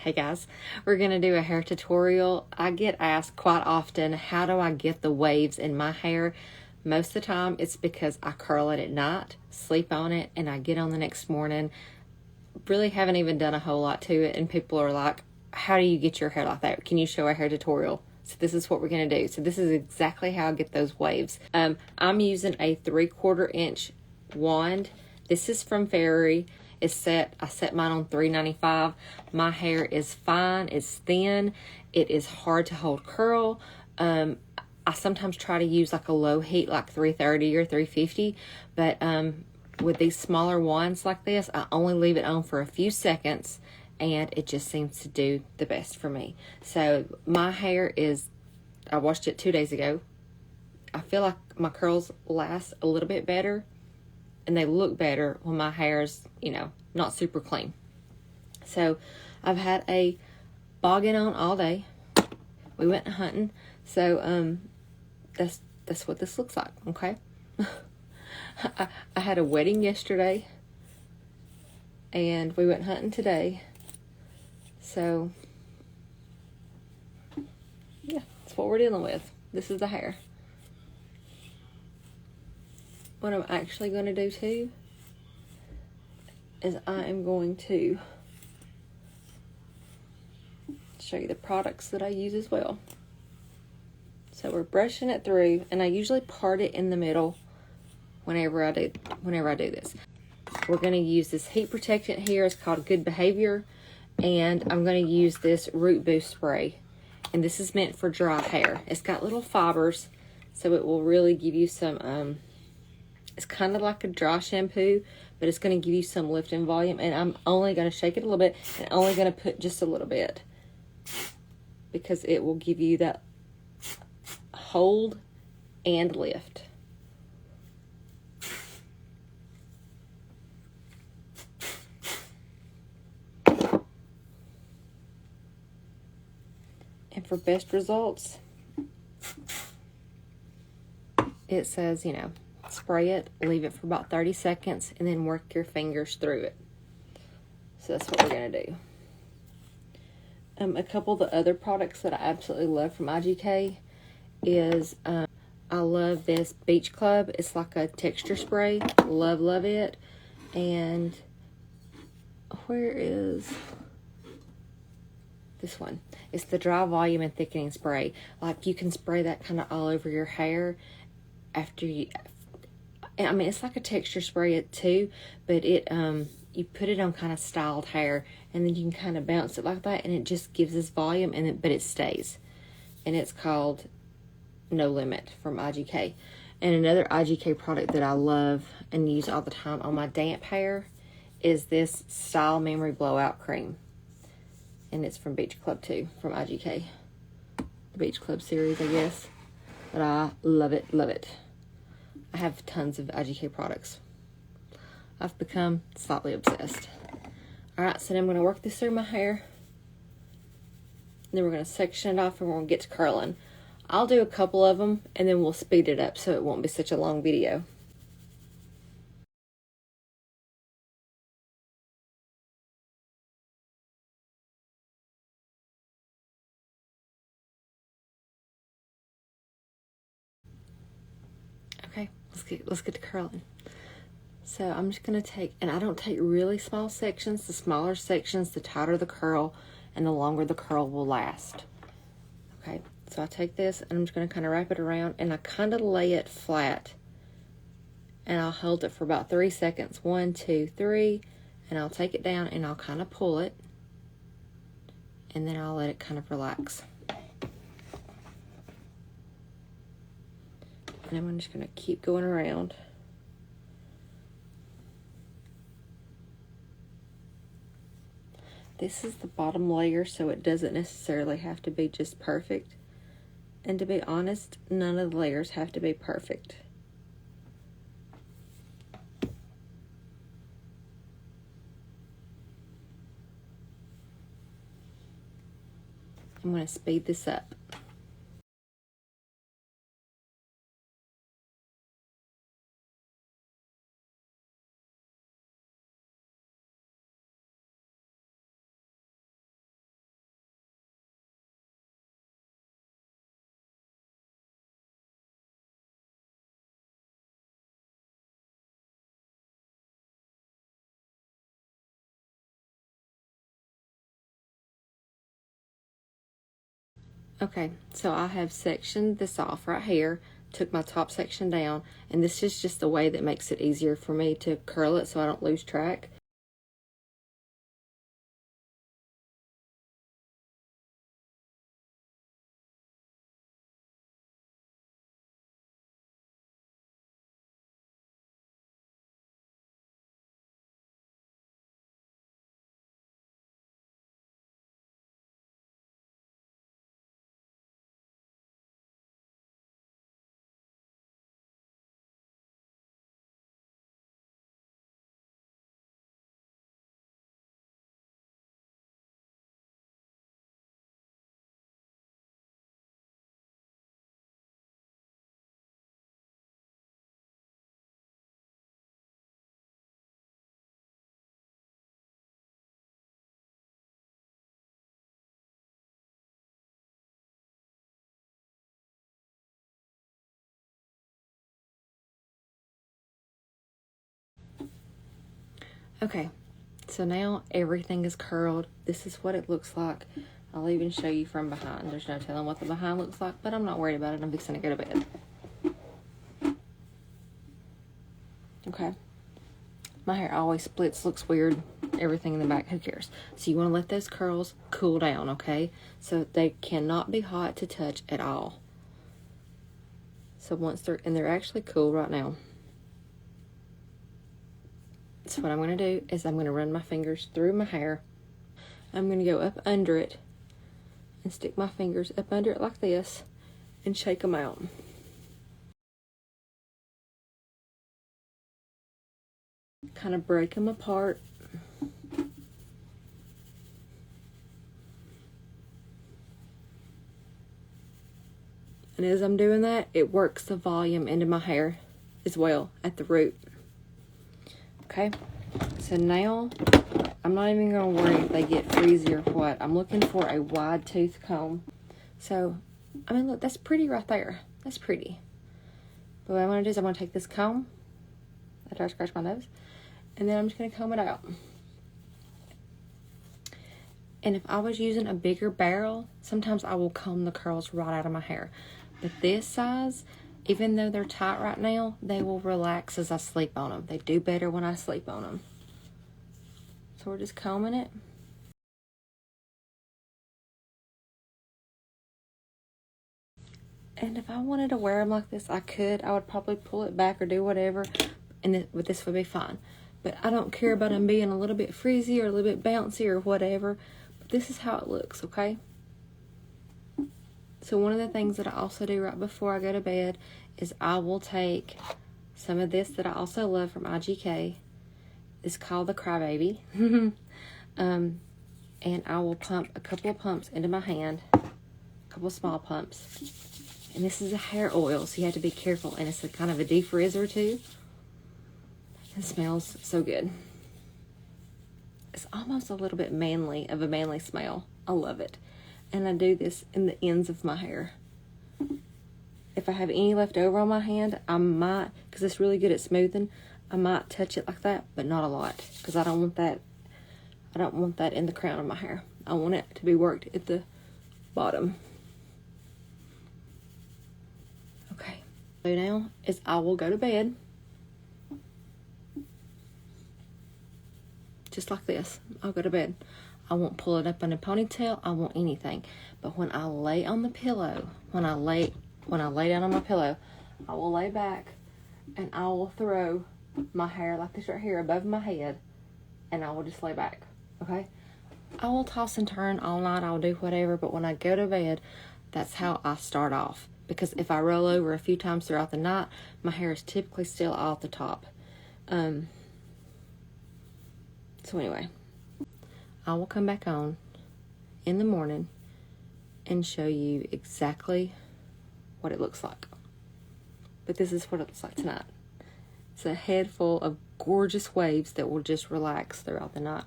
Hey guys, we're going to do a hair tutorial. I get asked quite often, how do I get the waves in my hair? Most of the time it's because I curl it at night, sleep on it, and I get on the next morning, really haven't even done a whole lot to it, and people are like, how do you get your hair like that? Can you show a hair tutorial? So this is what we're going to do. So this is exactly how I get those waves. I'm using a 3/4 inch wand. This is from Fairy. I set mine on $3.95. My hair is fine. It's thin. It is hard to hold curl. I sometimes try to use like a low heat, like 330 or 350, but with these smaller wands like this, I only leave it on for a few seconds, and it just seems to do the best for me. So my hair is, I washed it 2 days ago. I feel like my curls last a little bit better, and they look better when my hair's, not super clean. So I've had a boggin on all day. We went hunting. So that's what this looks like, okay? I had a wedding yesterday, and we went hunting today. So yeah, that's what we're dealing with. This is the hair. What I'm actually going to do too is I am going to show you the products that I use as well. So we're brushing it through, and I usually part it in the middle whenever I do this. We're going to use this heat protectant here. It's called Good Behavior, and I'm going to use this Root Boost spray, and this is meant for dry hair. It's got little fibers, so it will really give you some it's kind of like a dry shampoo, but it's going to give you some lift and volume. And I'm only going to shake it a little bit, and only going to put just a little bit, because it will give you that hold and lift. And for best results, it says, spray it, leave it for about 30 seconds, and then work your fingers through it. So that's what we're going to do. A couple of the other products that I absolutely love from IGK is, I love this Beach Club. It's like a texture spray. Love it. And where is this one? It's the Dry Volume and Thickening Spray. Like, you can spray that kind of all over your hair after you, I mean, it's like a texture spray too, but it you put it on kind of styled hair, and then you can kind of bounce it like that, and it just gives this volume, but it stays. And it's called No Limit from IGK. And another IGK product that I love and use all the time on my damp hair is this Style Memory Blowout Cream. And it's from Beach Club too, from IGK. The Beach Club series, I guess. But I love it, love it. I have tons of IGK products. I've become slightly obsessed. Alright, so then I'm going to work this through my hair. Then we're going to section it off, and we're going to get to curling. I'll do a couple of them, and then we'll speed it up so it won't be such a long video. Okay, let's get to curling. So I'm just going to take, and I don't take really small sections. The smaller sections, the tighter the curl, and the longer the curl will last. Okay, so I take this, and I'm just going to kind of wrap it around, and I kind of lay it flat. And I'll hold it for about 3 seconds. 1, 2, 3. And I'll take it down, and I'll kind of pull it. And then I'll let it kind of relax. And I'm just going to keep going around. This is the bottom layer, so it doesn't necessarily have to be just perfect. And to be honest, none of the layers have to be perfect. I'm going to speed this up. Okay, so I have sectioned this off right here, took my top section down, and this is just the way that makes it easier for me to curl it so I don't lose track. Okay, so now everything is curled. This is what it looks like. I'll even show you from behind. There's no telling what the behind looks like, but I'm not worried about it. I'm fixing to go to bed. Okay. My hair always splits, looks weird. Everything in the back, who cares? So you want to let those curls cool down, okay? So they cannot be hot to touch at all. So once they're actually cool right now. So what I'm going to do is I'm going to run my fingers through my hair. I'm going to go up under it and stick my fingers up under it like this and shake them out. Kind of break them apart. And as I'm doing that, it works the volume into my hair as well at the root. Okay, so now I'm not even going to worry if they get frizzy or what. I'm looking for a wide tooth comb. So, I mean, look, that's pretty right there. That's pretty. But what I'm going to do is I'm going to take this comb after I scratch my nose, and then I'm just going to comb it out. And if I was using a bigger barrel, sometimes I will comb the curls right out of my hair. But this size, even though they're tight right now, they will relax as I sleep on them. They do better when I sleep on them. So we're just combing it. And if I wanted to wear them like this, I could. I would probably pull it back or do whatever, and this would be fine. But I don't care about them being a little bit frizzy or a little bit bouncy or whatever. But this is how it looks, okay? So one of the things that I also do right before I go to bed is I will take some of this that I also love from IGK. It's called the Crybaby. And I will pump a couple of pumps into my hand, a couple of small pumps. And this is a hair oil, so you have to be careful. And it's a kind of a defrizzer too. It smells so good. It's almost a little bit manly, of a manly smell. I love it. And I do this in the ends of my hair. If I have any left over on my hand, I might, because it's really good at smoothing, I might touch it like that, but not a lot, because I don't want that. I don't want that in the crown of my hair. I want it to be worked at the bottom. Okay. So now is I will go to bed. Just like this. I'll go to bed. I won't pull it up in a ponytail. I won't anything. But when I lay on the pillow, when I lay down on my pillow, I will lay back and I will throw my hair like this right here above my head, and I will just lay back. Okay? I will toss and turn all night. I'll do whatever. But when I go to bed, that's how I start off. Because if I roll over a few times throughout the night, my hair is typically still all at the top. So anyway, I will come back on in the morning and show you exactly what it looks like. But this is what it looks like tonight. It's a head full of gorgeous waves that will just relax throughout the night.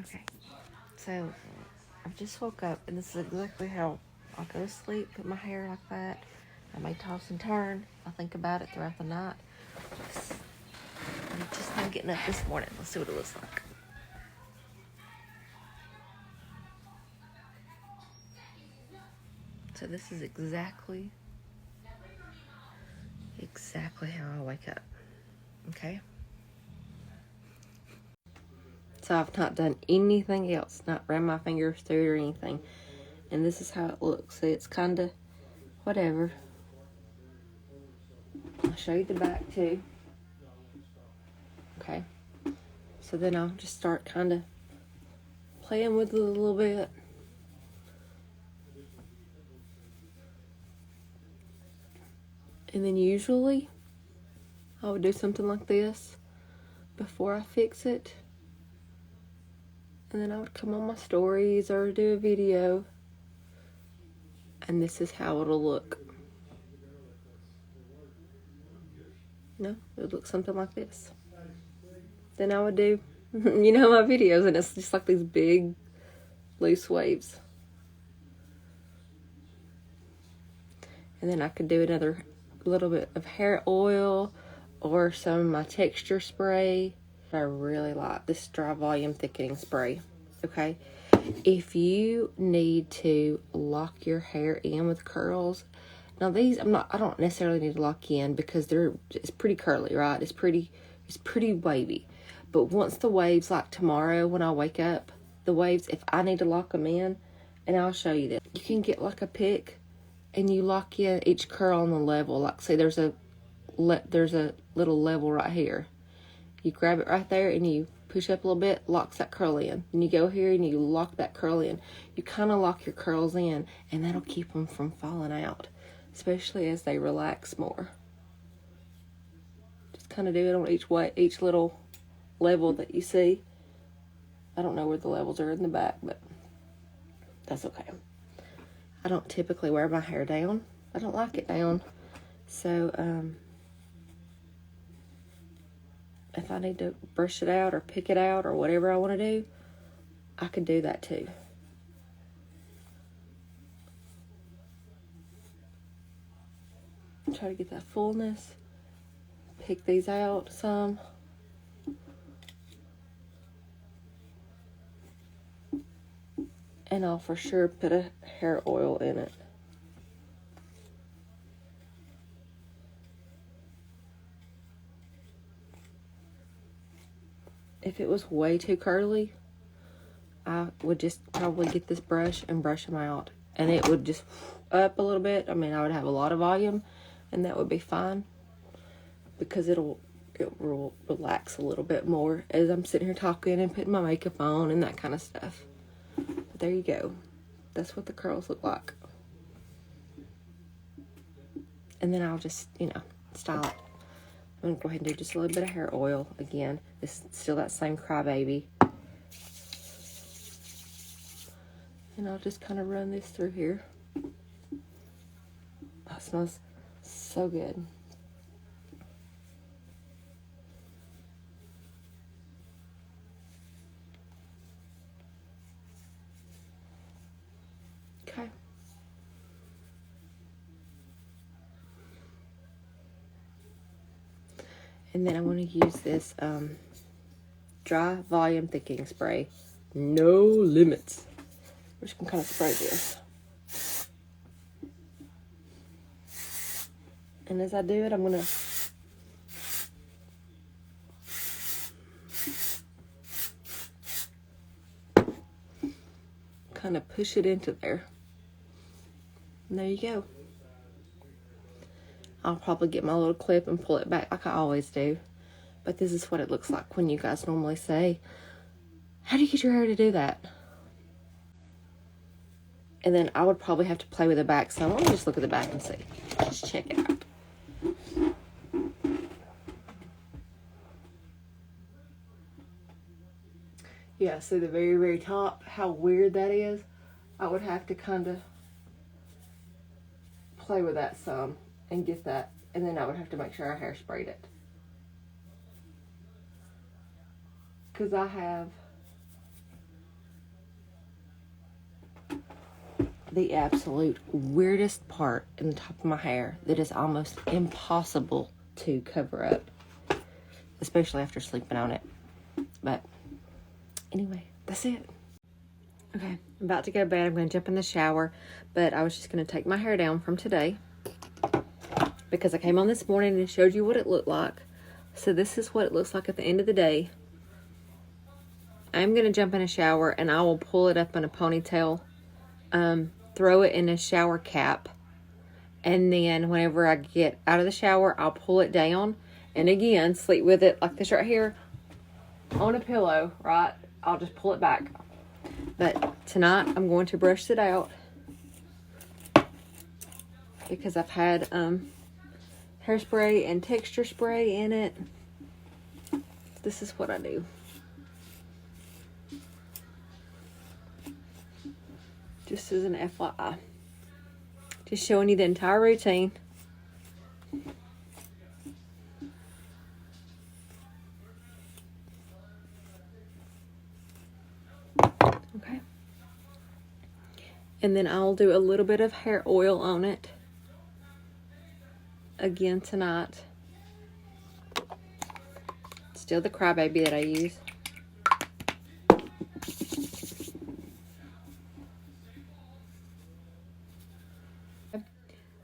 Okay, so I just woke up, and this is exactly how I go to sleep. Put my hair like that. I may toss and turn. I think about it throughout the night. I'm just now getting up this morning. Let's see what it looks like. So this is exactly how I wake up. Okay? So I've not done anything else, not ran my fingers through it or anything. And this is how it looks. See, it's kind of whatever. I'll show you the back too. Okay. So then I'll just start kind of playing with it a little bit. And then usually I would do something like this before I fix it. And then I would come on my stories or do a video. And this is how it'll look. No, it would look something like this. Then I would do, you know, my videos, and it's just like these big loose waves. And then I could do another little bit of hair oil or some of my texture spray. I really like this dry volume thickening spray. Okay, if you need to lock your hair in with curls, now these I don't necessarily need to lock in because it's pretty curly, right? It's pretty wavy. But once the waves, like tomorrow when I wake up, the waves, if I need to lock them in, and I'll show you this, you can get like a pick and you lock in each curl on the level. Like say there's a little level right here. You grab it right there and you push up a little bit, locks that curl in. And you go here and you lock that curl in. You kind of lock your curls in, and that'll keep them from falling out, especially as they relax more. Just kind of do it on each little level that you see. I don't know where the levels are in the back, but that's okay. I don't typically wear my hair down. I don't like it down. So, if I need to brush it out or pick it out or whatever I want to do, I could do that too. Try to get that fullness. Pick these out some. And I'll for sure put a hair oil in it. If it was way too curly, I would just probably get this brush and brush them out. And it would just up a little bit. I mean, I would have a lot of volume, and that would be fine. Because it will relax a little bit more as I'm sitting here talking and putting my makeup on and that kind of stuff. But there you go. That's what the curls look like. And then I'll just, style it. I'm going to go ahead and do just a little bit of hair oil again. This is still that same Crybaby. And I'll just kind of run this through here. Oh, it smells so good. Okay. And then I want to use this dry volume thickening spray. No limits. We're just going to kind of spray this. And as I do it, I'm going to kind of push it into there. And there you go. I'll probably get my little clip and pull it back like I always do. But this is what it looks like when you guys normally say, how do you get your hair to do that? And then I would probably have to play with the back some. Let me just look at the back and see. Just check it out. Yeah, see the very, very top, how weird that is? I would have to kind of play with that some and get that. And then I would have to make sure I hairsprayed it. Because I have the absolute weirdest part in the top of my hair that is almost impossible to cover up. Especially after sleeping on it. But anyway, that's it. Okay, I'm about to go to bed. I'm going to jump in the shower, but I was just going to take my hair down from today because I came on this morning and showed you what it looked like. So this is what it looks like at the end of the day. I'm going to jump in a shower and I will pull it up in a ponytail, throw it in a shower cap, and then whenever I get out of the shower, I'll pull it down and again, sleep with it like this right here on a pillow, right? I'll just pull it back. But tonight, I'm going to brush it out because I've had hairspray and texture spray in it. This is what I do. Just as an FYI. Just showing you the entire routine. Okay. And then I'll do a little bit of hair oil on it again tonight. Still the Crybaby that I use.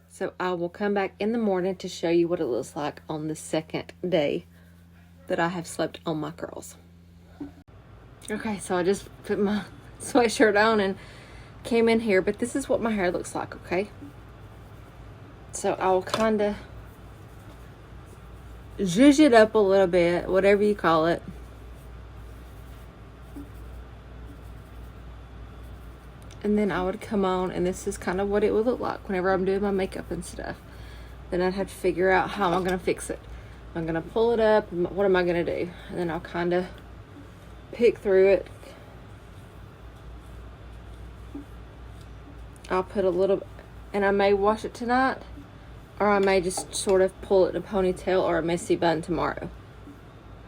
So I will come back in the morning to show you what it looks like on the second day that I have slept on my curls. Okay, so I just put my sweatshirt on and came in here, but this is what my hair looks like, okay? So I'll kind of zhuzh it up a little bit, whatever you call it. And then I would come on, and this is kind of what it would look like whenever I'm doing my makeup and stuff. Then I'd have to figure out how I'm going to fix it. I'm going to pull it up. What am I going to do? And then I'll kind of pick through it. I'll put a little, and I may wash it tonight, or I may just sort of pull it in a ponytail or a messy bun tomorrow.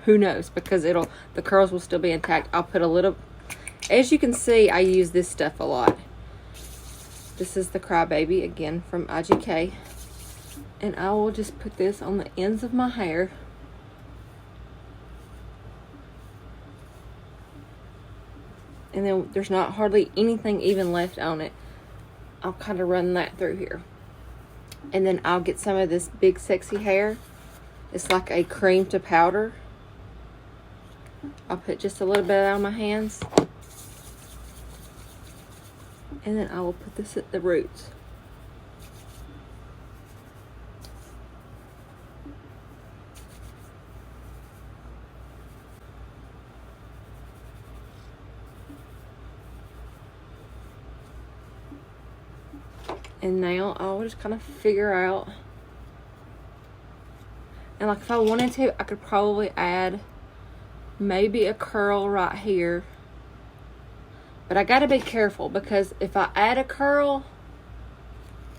Who knows? Because the curls will still be intact. I'll put a little. As you can see, I use this stuff a lot. This is the Crybaby, again, from IGK. And I will just put this on the ends of my hair. And then there's not hardly anything even left on it. I'll kind of run that through here. And then I'll get some of this big sexy hair. It's like a cream to powder. I'll put just a little bit on my hands. And then I will put this at the roots. And now I'll just kind of figure out. And like if I wanted to, I could probably add maybe a curl right here. But I gotta be careful because if I add a curl,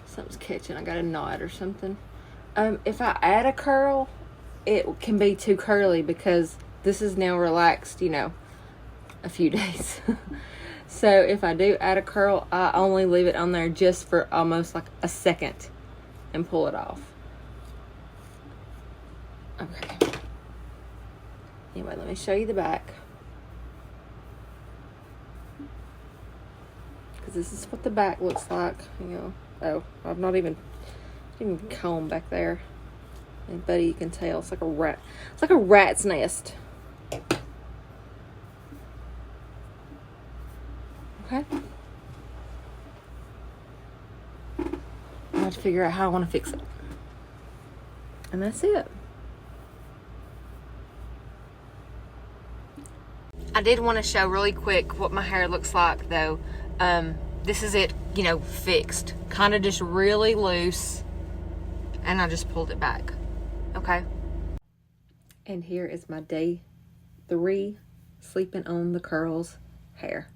something's catching. I got a knot or something. If I add a curl, it can be too curly because this is now relaxed, you know, a few days. So if I do add a curl, I only leave it on there just for almost like a second and pull it off. Okay. Anyway, let me show you the back. Because this is what the back looks like. You know, oh, I've not even combed back there. And buddy, you can tell it's like a rat. It's like a rat's nest. Okay. I have to figure out how I want to fix it. And that's it. I did want to show really quick what my hair looks like though. This is it, you know, fixed. Kind of just really loose. And I just pulled it back. Okay. And here is my day 3 sleeping on the curls hair.